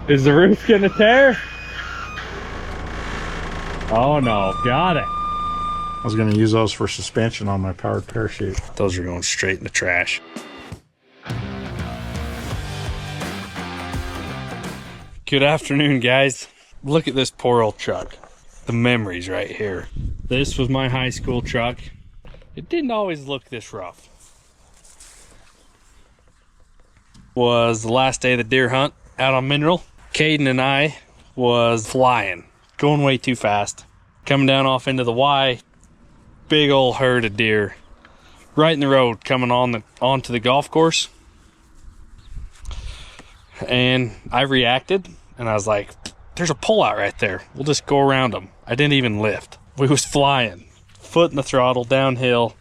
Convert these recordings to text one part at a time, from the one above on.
Is the roof gonna tear? Oh no, got it. I was going to use those for suspension on my powered parachute. Those are going straight in the trash. Good afternoon, guys. Look at this poor old truck. The memories right here. This was my high school truck. It didn't always look this rough. Was the last day of the deer hunt out on Mineral. Caden and I was flying, going way too fast. Coming down off into the Y, big old herd of deer right in the road coming onto the golf course. And I reacted and I was like, there's a pullout right there. We'll just go around them. I didn't even lift. We was flying, foot in the throttle, downhill,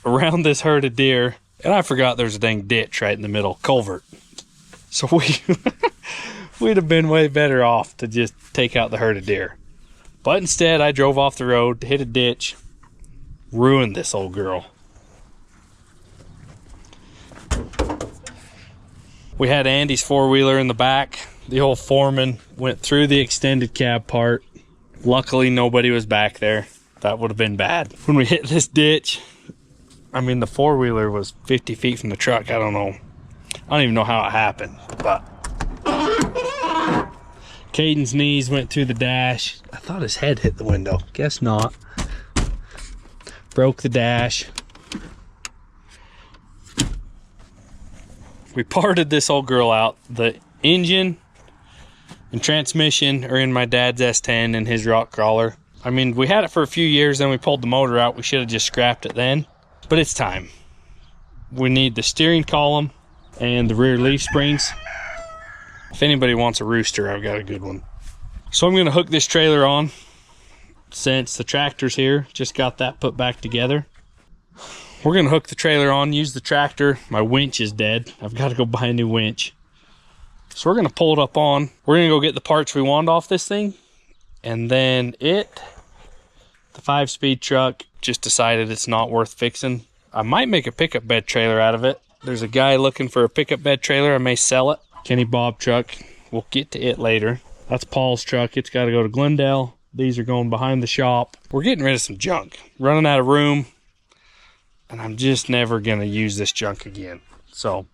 around this herd of deer. And I forgot there's a dang ditch right in the middle, culvert. So we'd have been way better off to just take out the herd of deer. But instead, I drove off the road, hit a ditch, ruined this old girl. We had Andy's four-wheeler in the back. The old Foreman went through the extended cab part. Luckily, nobody was back there. That would have been bad. When we hit this ditch, I mean, the four-wheeler was 50 feet from the truck. I don't know. I don't even know how it happened, but Caden's knees went through the dash. I thought his head hit the window. Guess not. Broke the dash. We parted this old girl out. The engine and transmission are in my dad's S10 and his rock crawler. I mean, we had it for a few years, then we pulled the motor out. We should have just scrapped it then, but it's time. We need the steering column and the rear leaf springs. If anybody wants a rooster, I've got a good one. So I'm gonna hook this trailer on since the tractor's here. Just got that put back together. We're gonna hook the trailer on, use the tractor. My winch is dead. I've got to go buy a new winch. So we're gonna pull it up on. We're gonna go get the parts we want off this thing. And then the 5-speed truck, just decided it's not worth fixing. I might make a pickup bed trailer out of it. There's a guy looking for a pickup bed trailer. I may sell it. Kenny Bob truck. We'll get to it later. That's Paul's truck. It's got to go to Glendale. These are going behind the shop. We're getting rid of some junk. Running out of room. And I'm just never going to use this junk again. So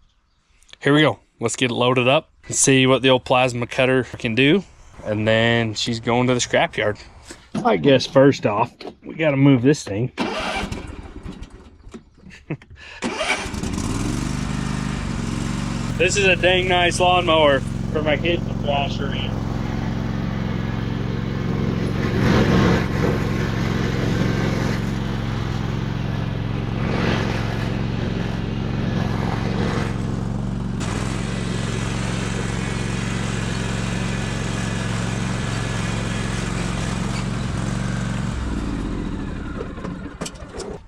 here we go. Let's get it loaded up and see what the old plasma cutter can do. And then she's going to the scrapyard. I guess first off, we got to move this thing. This is a dang nice lawnmower for my kids to thrash her in.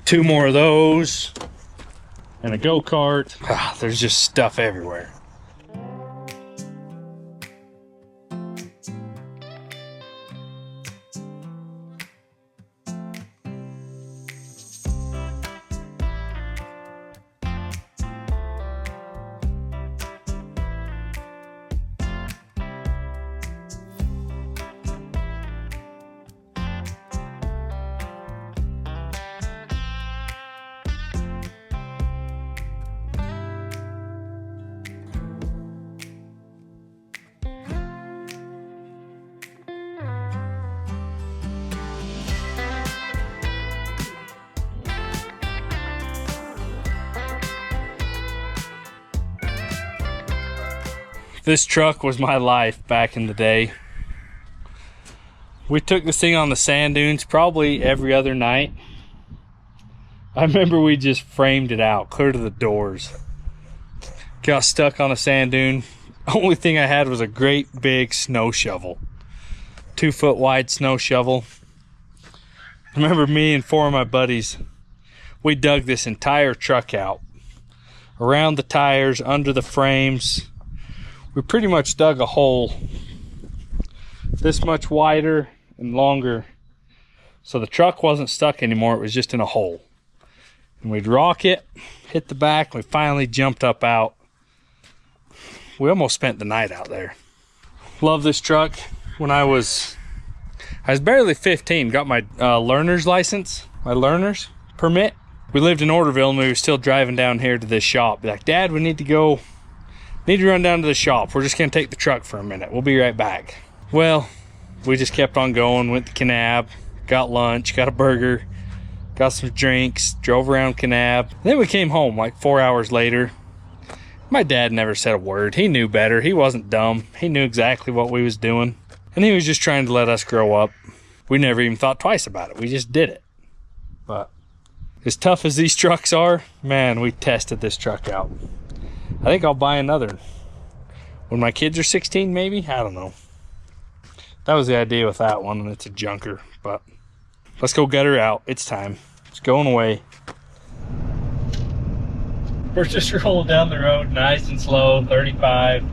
Two more of those. And a go-kart. There's just stuff everywhere. This truck was my life back in the day. We took this thing on the sand dunes probably every other night. I remember we just framed it out, clear to the doors. Got stuck on a sand dune. Only thing I had was a great big snow shovel. 2-foot wide snow shovel. I remember me and 4 of my buddies, we dug this entire truck out. Around the tires, under the frames. We pretty much dug a hole this much wider and longer. So the truck wasn't stuck anymore, it was just in a hole. And we'd rock it, hit the back, we finally jumped up out. We almost spent the night out there. Love this truck. When I was barely 15, got my learner's license, my learner's permit. We lived in Orderville and we were still driving down here to this shop. Be like, Dad, we need to run down to the shop. We're just gonna take the truck for a minute. We'll be right back. Well, we just kept on going, went to Kanab, got lunch, got a burger, got some drinks, drove around Kanab. Then we came home like 4 hours later. My dad never said a word. He knew better. He wasn't dumb. He knew exactly what we was doing. And he was just trying to let us grow up. We never even thought twice about it. We just did it. But as tough as these trucks are, man, we tested this truck out. I think I'll buy another. When my kids are 16, maybe? I don't know. That was the idea with that one, and it's a junker. But let's go gut her out. It's time. It's going away. We're just rolling down the road nice and slow, 35.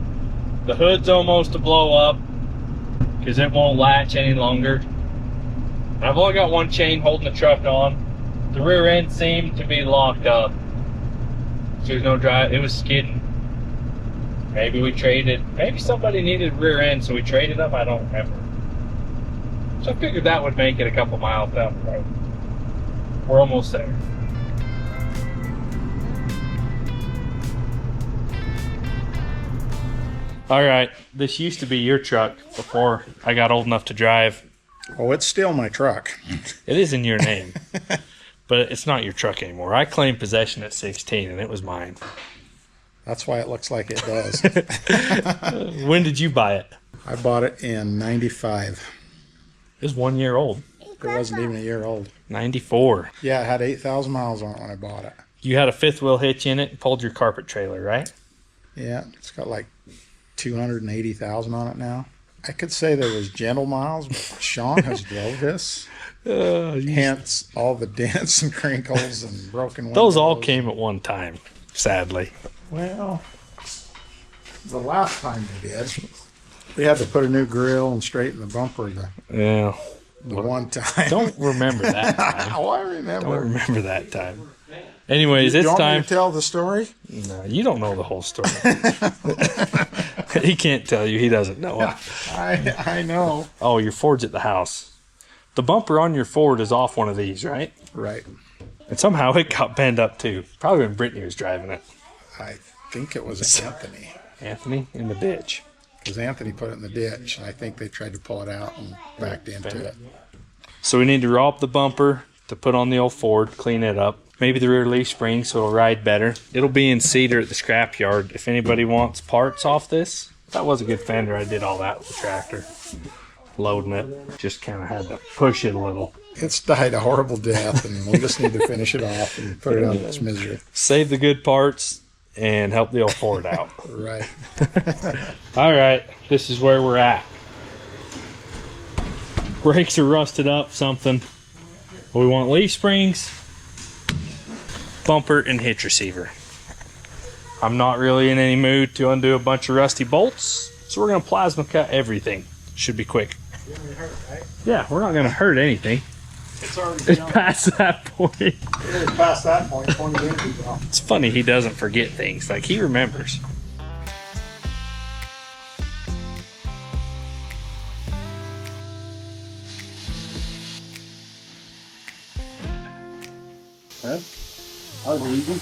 The hood's almost to blow up because it won't latch any longer. I've only got one chain holding the truck on. The rear end seemed to be locked up. So there's no drive. It was skidding. Maybe we traded. Maybe somebody needed rear end, so we traded them. I don't remember. So I figured that would make it a couple miles down the road. We're almost there. All right, this used to be your truck before I got old enough to drive. Oh, it's still my truck. It is in your name, but it's not your truck anymore. I claimed possession at 16, and it was mine. That's why it looks like it does. When did you buy it? I bought it in 95. It was 1 year old. It wasn't even a year old. 94. Yeah, it had 8,000 miles on it when I bought it. You had a fifth wheel hitch in it and pulled your carpet trailer, right? Yeah, it's got like 280,000 on it now. I could say there was gentle miles, but Sean has drove this. Hence all the dents and crinkles and broken windows. Those all came at one time, sadly. Well, the last time we did, we had to put a new grill and straighten the bumper the one time. Don't remember that time. Oh, I remember. Don't remember that time. Anyways, it's time. You want time. me to tell the story? No, you don't know the whole story. He can't tell you. He doesn't know it. I know. Oh, your Ford's at the house. The bumper on your Ford is off one of these, right? Right. And somehow it got bent up too. Probably when Brittany was driving it. I think it was Anthony. Anthony in the ditch. Because Anthony put it in the ditch, and I think they tried to pull it out and backed into it. So we need to raw up the bumper to put on the old Ford, clean it up. Maybe the rear leaf spring so it'll ride better. It'll be in cedar at the scrapyard if anybody wants parts off this. That was a good fender. I did all that with the tractor. Loading it. Just kind of had to push it a little. It's died a horrible death, and we just need to finish it off and put it out of its misery. Save the good parts and help the old Ford out. Right. All right, this is where we're at. Brakes are rusted up, something. We want leaf springs, bumper, and hitch receiver. I'm not really in any mood to undo a bunch of rusty bolts, so we're gonna plasma cut everything. Should be quick. Yeah, we're not gonna hurt anything. It's past that point. It is past that point, 20 years ago. It's funny, he doesn't forget things. Like, he remembers. That was easy.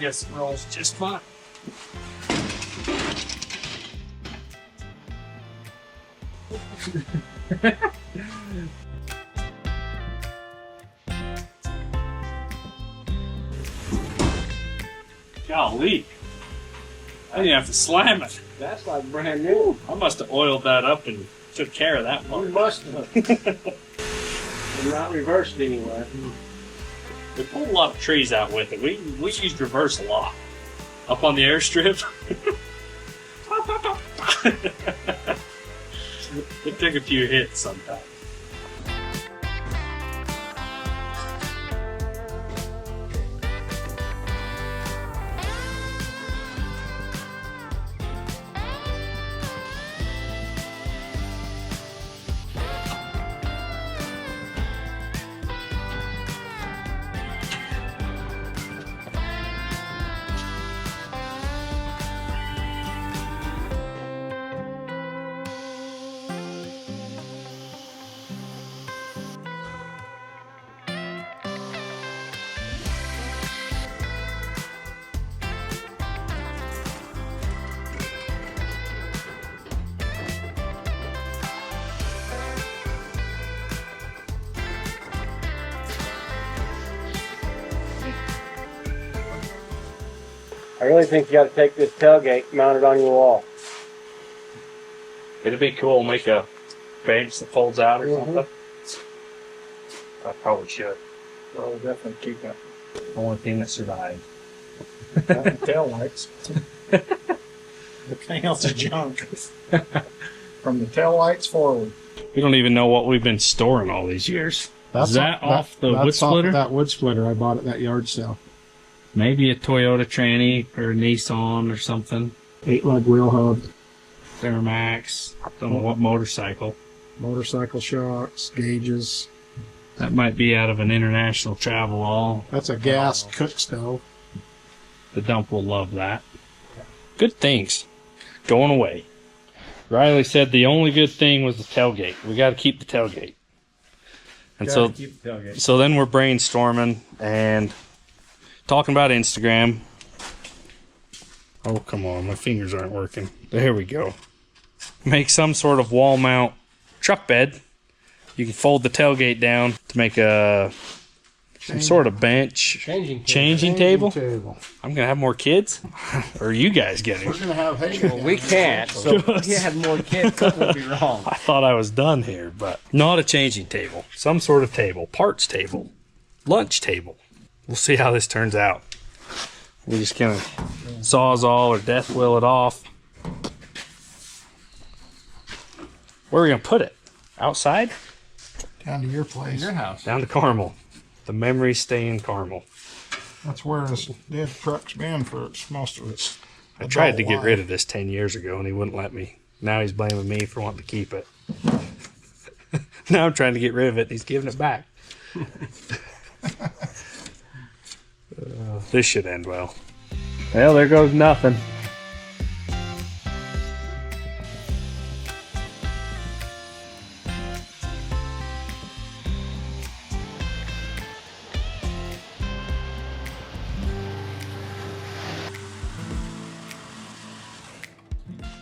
Yes, it rolls just fine. Golly. I didn't have to slam it. That's like brand new. I must have oiled that up and took care of that You part. must have. And not reversed anyway. We pulled a lot of trees out with it. We used reverse a lot. Up on the airstrip. It took a few hits sometimes. I really think you got to take this tailgate, mount it on your wall. It'd be cool, make a bench that folds out or something. I probably should. We'll definitely keep that. Only thing that survived. Tail lights. Everything else is junk. From the tail lights forward. We don't even know what we've been storing all these years. Is that off the wood splitter? That wood splitter I bought at that yard sale. Maybe a Toyota tranny or a Nissan or something. 8-lug wheel hub. Duramax. Don't know what motorcycle. Motorcycle shocks, gauges. That might be out of an international travel all. That's a gas cook stove. The dump will love that. Good things. Going away. Riley said the only good thing was the tailgate. We got to keep the tailgate. And so then we're brainstorming and talking about Instagram. Oh, come on. My fingers aren't working. There we go. Make some sort of wall mount truck bed. You can fold the tailgate down to make some sort of bench. Changing table. I'm going to have more kids? Or are you guys getting? We're going to have hay. Well, we can't, so if you had more kids, something would be wrong. I thought I was done here, but not a changing table. Some sort of table. Parts table. Lunch table. We'll see how this turns out. We're just going to sawzall or death will it off. Where are we going to put it? Outside? Down to your place. Your house. Down to Carmel. The memories stay in Carmel. That's where this dead truck's been for most of its. I tried to get rid of this 10 years ago and he wouldn't let me. Now he's blaming me for wanting to keep it. Now I'm trying to get rid of it and he's giving it back. This should end well. Well, there goes nothing.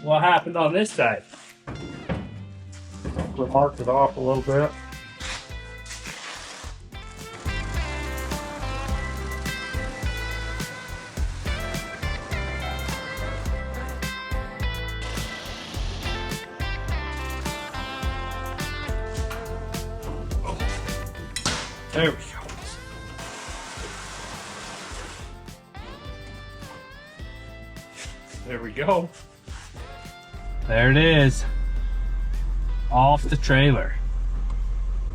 What happened on this side? We marked it off a little bit. There we go. There we go. There it is. Off the trailer.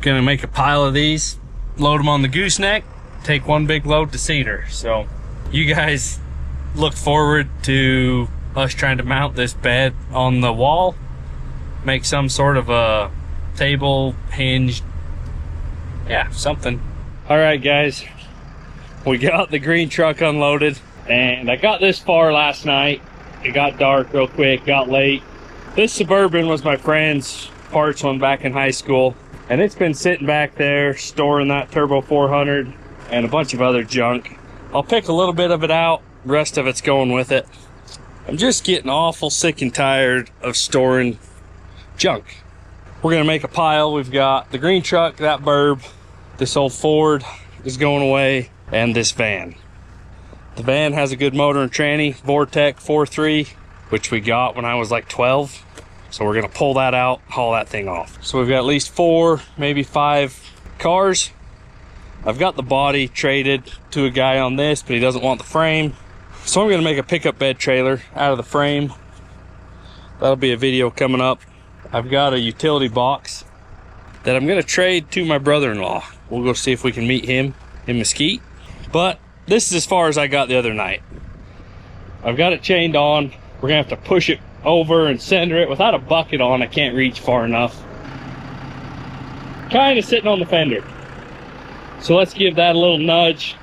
Gonna make a pile of these, load them on the gooseneck, take one big load to Cedar. So you guys look forward to us trying to mount this bed on the wall, make some sort of a table, hinged, yeah, something. All right, guys, we got the green truck unloaded and I got this far last night. It got dark real quick, got late. This Suburban was my friend's parts one back in high school, and it's been sitting back there storing that Turbo 400 and a bunch of other junk. I'll pick a little bit of it out, the rest of it's going with it. I'm just getting awful sick and tired of storing junk. We're gonna make a pile. We've got the green truck, that Burb, this old Ford is going away, and this van. The van has a good motor and tranny, Vortec 4.3, which we got when I was like 12. So we're gonna pull that out, haul that thing off. So we've got at least 4, maybe 5 cars. I've got the body traded to a guy on this, but he doesn't want the frame. So I'm gonna make a pickup bed trailer out of the frame. That'll be a video coming up. I've got a utility box that I'm gonna trade to my brother-in-law. We'll go see if we can meet him in Mesquite. But this is as far as I got the other night. I've got it chained on. We're gonna have to push it over and center it. Without a bucket on, I can't reach far enough. Kind of sitting on the fender. So let's give that a little nudge,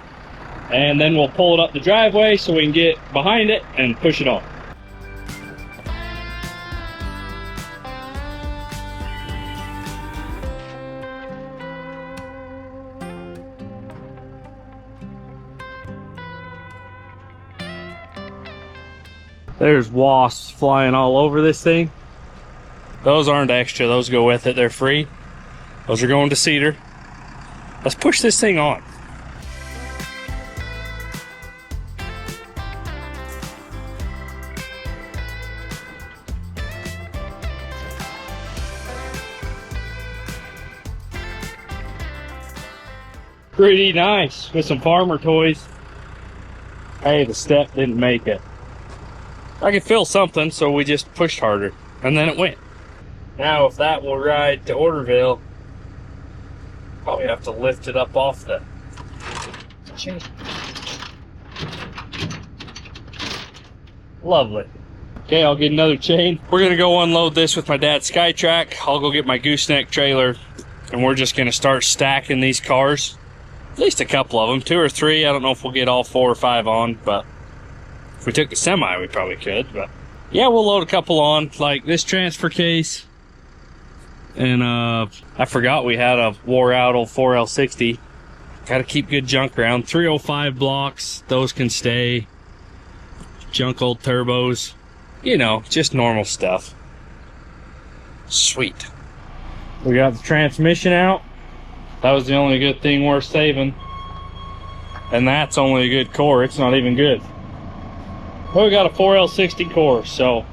and then we'll pull it up the driveway so we can get behind it and push it on. There's wasps flying all over this thing. Those aren't extra, those go with it, they're free. Those are going to cedar. Let's push this thing on. Pretty nice with some farmer toys. Hey, the step didn't make it. I could feel something, so we just pushed harder, and then it went. Now, if that will ride to Orderville, probably have to lift it up off the chain. Lovely. Okay, I'll get another chain. We're gonna go unload this with my dad's Skytrack. I'll go get my gooseneck trailer, and we're just gonna start stacking these cars. At least a couple of them, 2 or 3. I don't know if we'll get all 4 or 5 on, but if we took the semi, we probably could. But yeah, we'll load a couple on, like this transfer case. And I forgot we had a wore out old 4L60. Got to keep good junk around. 305 blocks, those can stay. Junk old turbos, you know, just normal stuff. Sweet. We got the transmission out. That was the only good thing worth saving. And that's only a good core, it's not even good. Well, we got a 4L60 core, so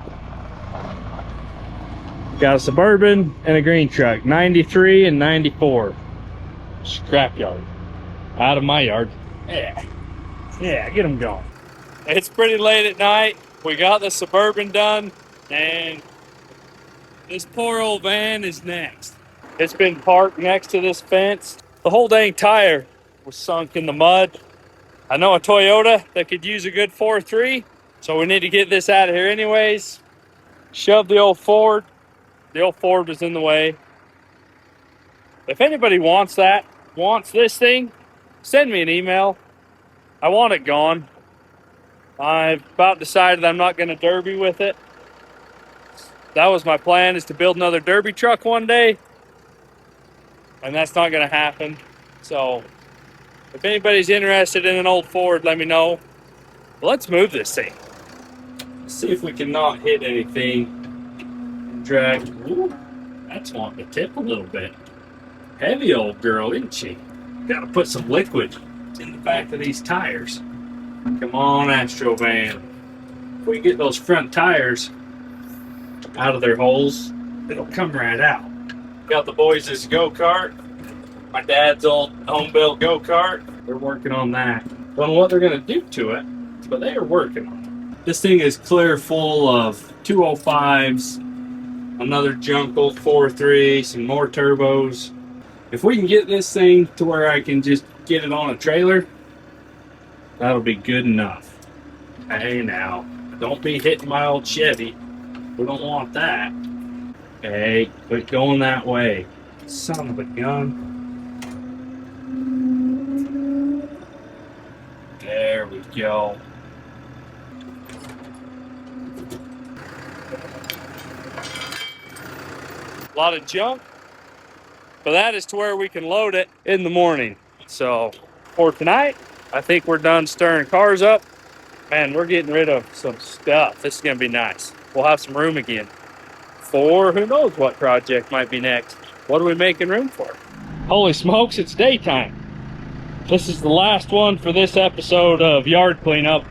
got a Suburban and a green truck, 93 and 94. Scrapyard. Out of my yard. Yeah. Yeah, get them going. It's pretty late at night. We got the Suburban done, and this poor old van is next. It's been parked next to this fence. The whole dang tire was sunk in the mud. I know a Toyota that could use a good 4.3, so we need to get this out of here anyways. Shove the old Ford. The old Ford was in the way. If anybody wants this thing, send me an email. I want it gone. I've about decided I'm not going to derby with it. That was my plan, is to build another derby truck one day. And that's not going to happen. So if anybody's interested in an old Ford, let me know. Let's move this thing. Let's see if we can not hit anything. Drag. Ooh, that's wanting to tip a little bit. Heavy old girl, isn't she? Got to put some liquid in the back of these tires. Come on, Astrovan. If we get those front tires out of their holes, it'll come right out. Got the boys' go-kart. My dad's old home-built go-kart. They're working on that. Don't know what they're going to do to it, but they are working on it. This thing is clear full of 205s, another junk old 4.3, some more turbos. If we can get this thing to where I can just get it on a trailer, that'll be good enough. Hey now, don't be hitting my old Chevy. We don't want that. Hey, quit going that way. Son of a gun. There we go. A lot of junk, but that is to where we can load it in the morning. So for tonight, I think we're done stirring cars up. Man, we're getting rid of some stuff. This is gonna be nice. We'll have some room again for who knows what project might be next. What are we making room for? Holy smokes, it's daytime. This is the last one for this episode of Yard Cleanup.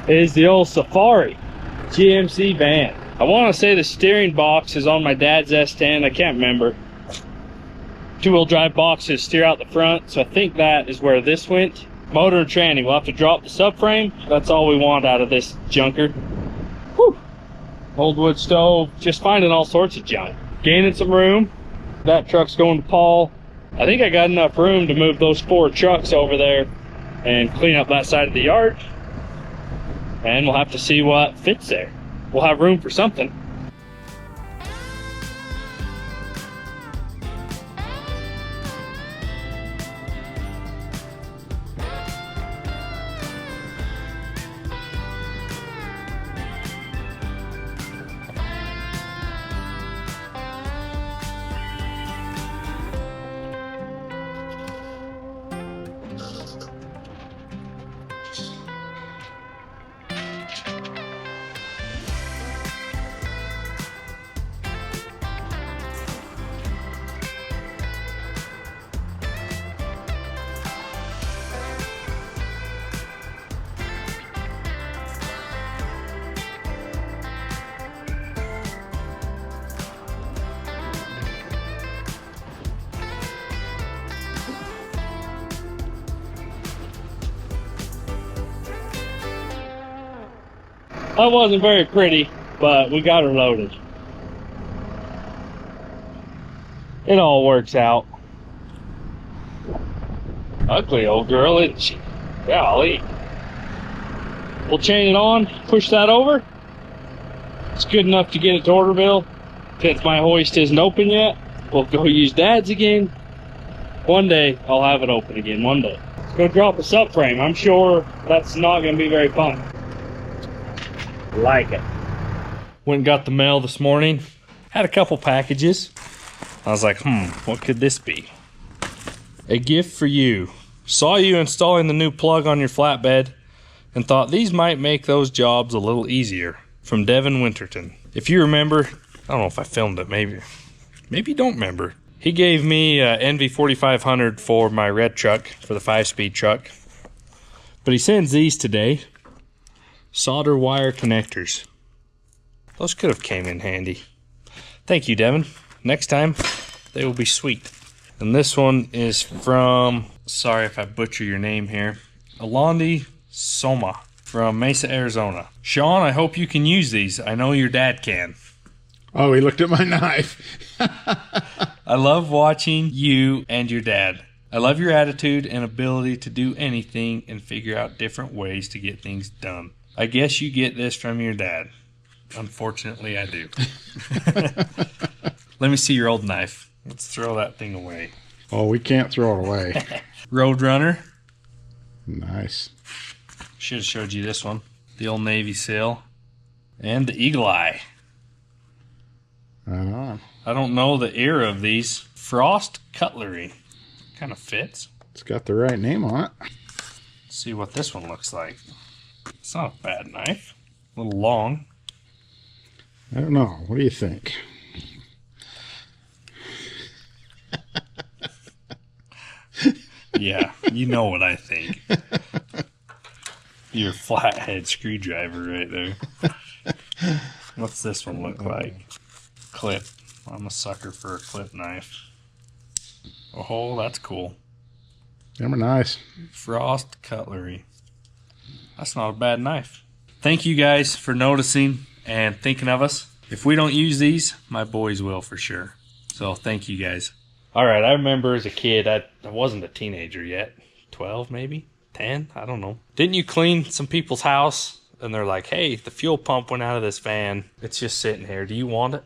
It is the old Safari GMC van. I want to say the steering box is on my dad's S10. I can't remember. 2-wheel drive boxes steer out the front, so I think that is where this went. Motor and tranny. We'll have to drop the subframe. That's all we want out of this junker. Whew. old wood stove, just finding all sorts of junk. Gaining some room. That truck's going to Paul. I think I got enough room to move those 4 trucks over there and clean up that side of the yard. And we'll have to see what fits there. We'll have room for something. That wasn't very pretty, but we got her loaded. It all works out. Ugly old girl, isn't she? Golly. We'll chain it on, push that over. It's good enough to get it to Orderville. Since my hoist isn't open yet, we'll go use Dad's again. One day, I'll have it open again, one day. Let's go drop a subframe. I'm sure that's not going to be very fun. Like it. Went and got the mail this morning. Had a couple packages. I was like, what could this be? A gift for you. Saw you installing the new plug on your flatbed and thought these might make those jobs a little easier. From Devin Winterton. If you remember, I don't know if I filmed it, maybe you don't remember. He gave me an NV4500 for my red truck, for the 5-speed truck. But he sends these today. Solder wire connectors. Those could have came in handy. Thank you, Devin. Next time, they will be sweet. And this one is from, sorry if I butcher your name here, Alandi Soma from Mesa, Arizona. Sean, I hope you can use these. I know your dad can. Oh, he looked at my knife. I love watching you and your dad. I love your attitude and ability to do anything and figure out different ways to get things done. I guess you get this from your dad. Unfortunately, I do. Let me see your old knife. Let's throw that thing away. Oh, we can't throw it away. Roadrunner. Nice. Should have showed you this one. The old Navy SEAL. And the Eagle Eye. Right on. I don't know the era of these. Frost Cutlery. Kind of fits. It's got the right name on it. Let's see what this one looks like. It's not a bad knife. A little long. I don't know. What do you think? Yeah, you know what I think. Your flathead screwdriver right there. What's this one look like? Clip. I'm a sucker for a clip knife. Oh, that's cool. Them are nice. Frost Cutlery. That's not a bad knife. Thank you guys for noticing and thinking of us. If we don't use these, my boys will for sure. So thank you guys. All right, I remember as a kid, I wasn't a teenager yet. 12 maybe? 10? I don't know. Didn't you clean some people's house? And they're like, hey, the fuel pump went out of this van. It's just sitting here. Do you want it?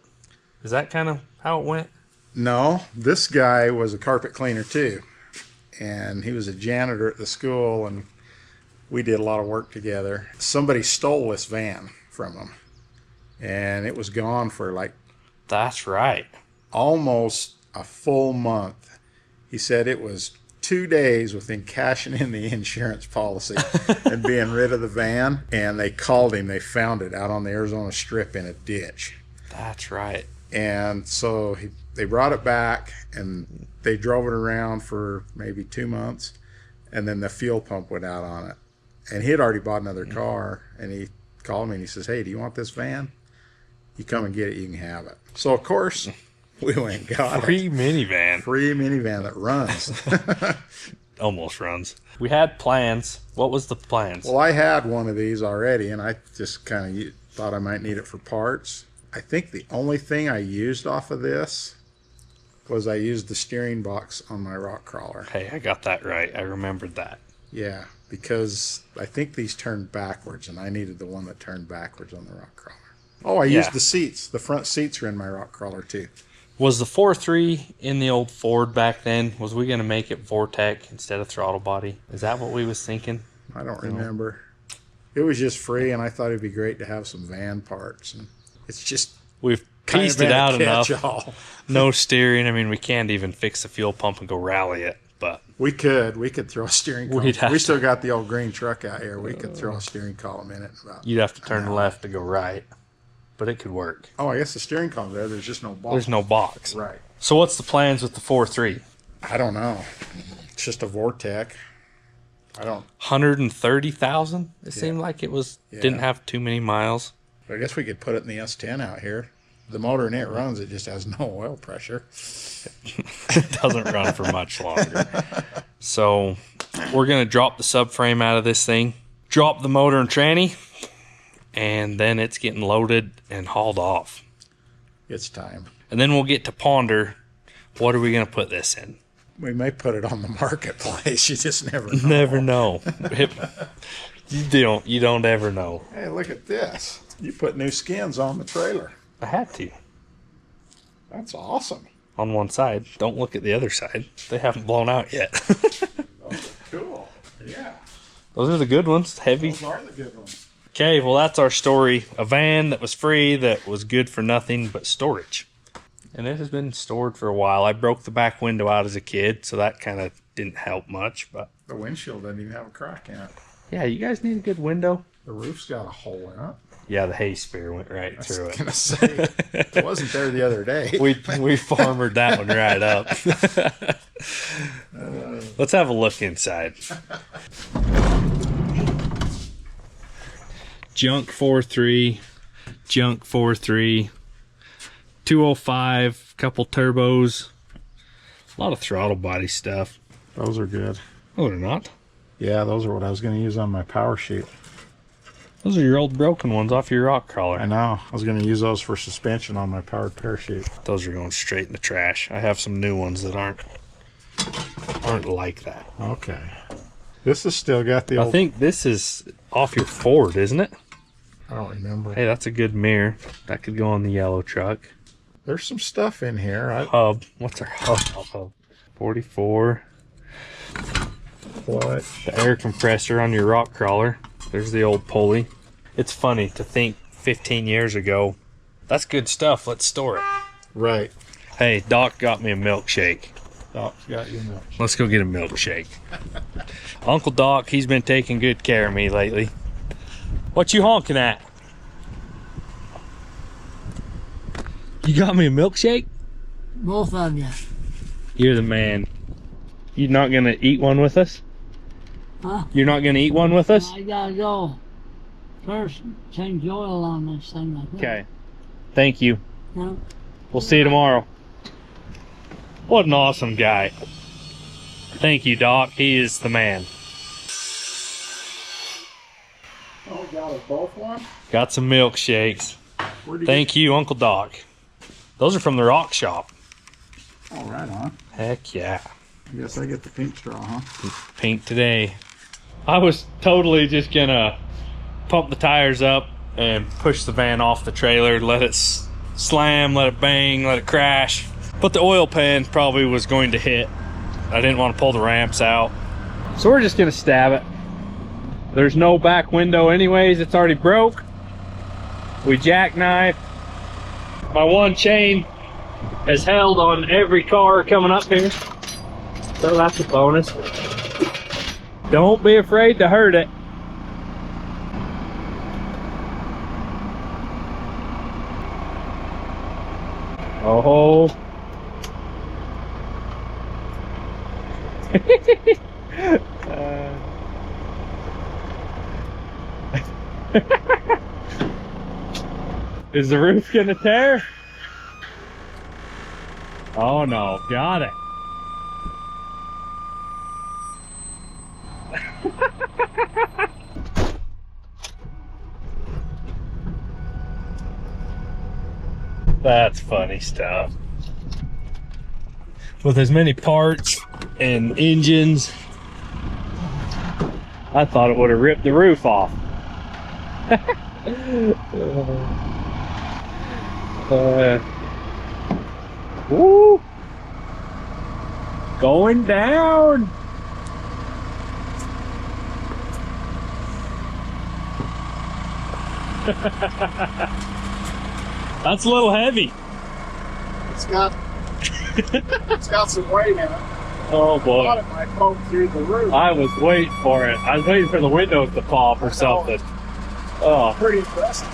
Is that kind of how it went? No, this guy was a carpet cleaner too. And he was a janitor at the school, and we did a lot of work together. Somebody stole this van from him, and it was gone for like... That's right. Almost a full month. He said it was 2 days within cashing in the insurance policy and being rid of the van. And they called him. They found it out on the Arizona Strip in a ditch. That's right. And so they brought it back, and they drove it around for maybe 2 months, and then the fuel pump went out on it. And he had already bought another car, and he called me and he says, hey, do you want this van? You come and get it, you can have it. So, of course, we went and got it. Free minivan. Free minivan that runs. Almost runs. We had plans. What was the plans? Well, I had one of these already, and I just kind of Thought I might need it for parts. I think the only thing I used off of this was I used the steering box on my rock crawler. Hey, I got that right. I remembered that. Yeah, because I think these turned backwards, and I needed the one that turned backwards on the rock crawler. Oh, I used the seats. The front seats are in my rock crawler, too. Was the 4.3 in the old Ford back then? Was we going to make it Vortec instead of throttle body? Is that what we was thinking? I don't remember. It was just free, and I thought it'd be great to have some van parts. And it's just we've pieced it out enough. No steering. I mean, we can't even fix the fuel pump and go rally it. But we could throw a steering column. We still got the old green truck out here. We could throw a steering column in it. You'd have to turn left to go right, but it could work. Oh, I guess the steering column there. There's just no box. There's no box. Right. So what's the plans with the 4.3? I don't know. It's just a Vortec. 130,000. It seemed like it was. Yeah. Didn't have too many miles. But I guess we could put it in the S10 out here. The motor in it runs. It just has no oil pressure. It doesn't run for much longer. So we're gonna drop the subframe out of this thing, drop the motor and tranny, and then it's getting loaded and hauled off. It's time. And then we'll get to ponder. What are we gonna put this in? We may put it on the marketplace. You just never know. Never know. You don't ever know. Hey, look at this. You put new skins on the trailer. I had to. That's awesome. On one side. Don't look at the other side. They haven't blown out yet. Cool. Yeah. Those are the good ones. Heavy. Those are the good ones. Okay, well, that's our story. A van that was free, that was good for nothing but storage. And it has been stored for a while. I broke the back window out as a kid, so that kind of didn't help much. But the windshield doesn't even have a crack in it. Yeah, you guys need a good window. The roof's got a hole in it. Yeah, the hay spear went right through it. I was going to say, it wasn't there the other day. We farmered that one right up. Let's have a look inside. Junk 4.3, junk 4.3, 205, couple turbos, a lot of throttle body stuff. Those are good. Oh, they're not? Yeah, those are what I was going to use on my power chute. Those are your old broken ones off your rock crawler. I know. I was going to use those for suspension on my powered parachute. Those are going straight in the trash. I have some new ones that aren't like that. Okay. This has still got the old... I think this is off your Ford, isn't it? I don't remember. Hey, that's a good mirror. That could go on the yellow truck. There's some stuff in here. Hub. What's our hub? 44. What? The air compressor on your rock crawler. There's the old pulley. It's funny to think 15 years ago, that's good stuff. Let's store it. Right. Hey, Doc got me a milkshake. Doc's got you a milkshake. Let's go get a milkshake. Uncle Doc, he's been taking good care of me lately. What you honking at? You got me a milkshake? Both of you. You're the man. You not gonna eat one with us? Huh? You're not gonna eat one with us? I gotta go. First, change oil on this thing. Like that. Okay. Thank you. Yeah. We'll see you tomorrow. What an awesome guy. Thank you, Doc. He is the man. Oh, got us both one? Got some milkshakes. Thank you, Uncle Doc. Those are from the Rock Shop. Oh, right on. Heck yeah. I guess I get the pink straw, huh? Pink today. I was totally just gonna pump the tires up and push the van off the trailer, let it slam, let it bang, let it crash. But the oil pan probably was going to hit. I didn't want to pull the ramps out. So we're just gonna stab it. There's no back window anyways, it's already broke. We jackknife. My one chain has held on every car coming up here. So that's a bonus. Don't be afraid to hurt it. Oh. Is the roof gonna tear? Oh no, got it. That's funny stuff. With as many parts and engines, I thought it would have ripped the roof off. Woo! Going down. That's a little heavy. It's got some weight in it. Oh I boy. thought it might poke through the roof. I was waiting for it. I was waiting for the windows to pop or something. Oh. Pretty impressive.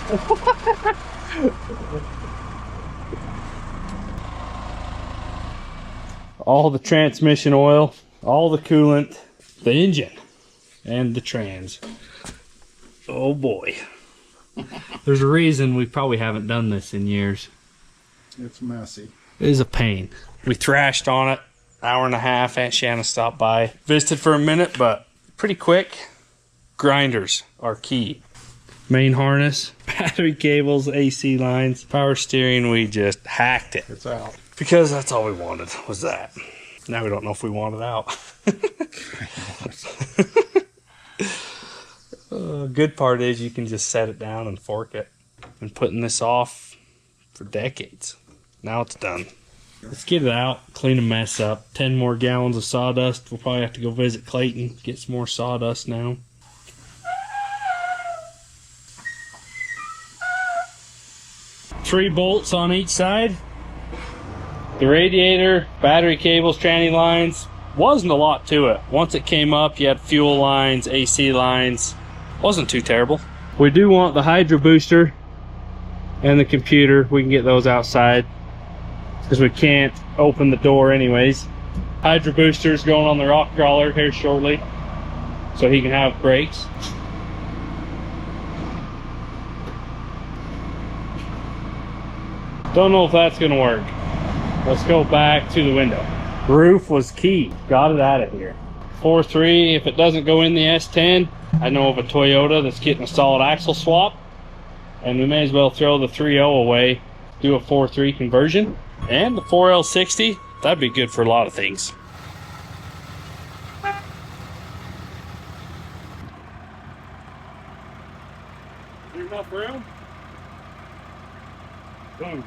All the transmission oil, all the coolant, the engine, and the trans. Oh boy. There's a reason we probably haven't done this in years. It's messy. It is a pain. We thrashed on it, hour and a half. Aunt Shanna stopped by, visited for a minute, but pretty quick. Grinders are key. Main harness, battery cables, AC lines, power steering, we just hacked it. It's out. Because that's all we wanted, was that. Now we don't know if we want it out. Good part is you can just set it down and fork it. Been putting this off for decades. Now it's done. Let's get it out, clean a mess up. 10 more gallons of sawdust. We'll probably have to go visit Clayton, get some more sawdust now. Three bolts on each side. The radiator, battery cables, tranny lines. Wasn't a lot to it. Once it came up, you had fuel lines, AC lines. Wasn't too terrible. We do want the hydro booster and the computer. We can get those outside because we can't open the door anyways. Hydro booster's going on the rock crawler here shortly so he can have brakes. Don't know if that's gonna work. Let's go back to the window. Roof was key. Got it out of here. 4.3, if it doesn't go in the S10, I know of a Toyota that's getting a solid axle swap. And we may as well throw the 3.0 away, do a 4.3 conversion. And the 4L60, that'd be good for a lot of things. There's enough room? Boom.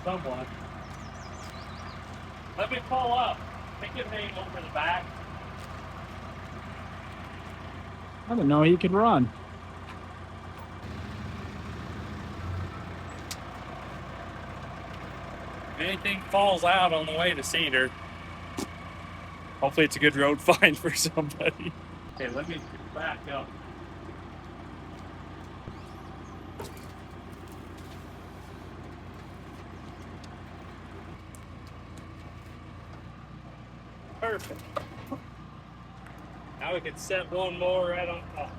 Someone. Let me pull up. They can hang over the back. I didn't know he could run. If anything falls out on the way to Cedar, hopefully it's a good road find for somebody. Okay, let me back up. Perfect. Now we can set one more right on top.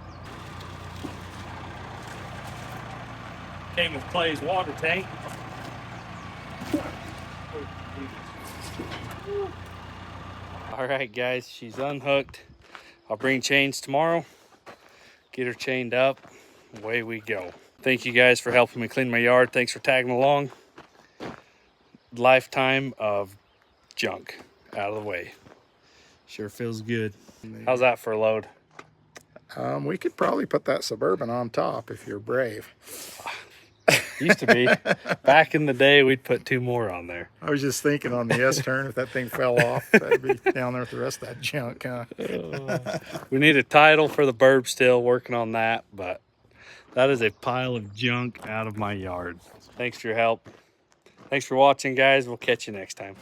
Came with Clay's water tank. Alright guys, she's unhooked. I'll bring chains tomorrow. Get her chained up. Away we go. Thank you guys for helping me clean my yard. Thanks for tagging along. Lifetime of junk out of the way. Sure feels good. How's that for a load? We could probably put that Suburban on top if you're brave. Used to be. Back in the day, we'd put 2 more on there. I was just thinking on the S-turn, if that thing fell off, that'd be down there with the rest of that junk, huh? We need a title for the burb still, working on that, but that is a pile of junk out of my yard. Thanks for your help. Thanks for watching, guys. We'll catch you next time.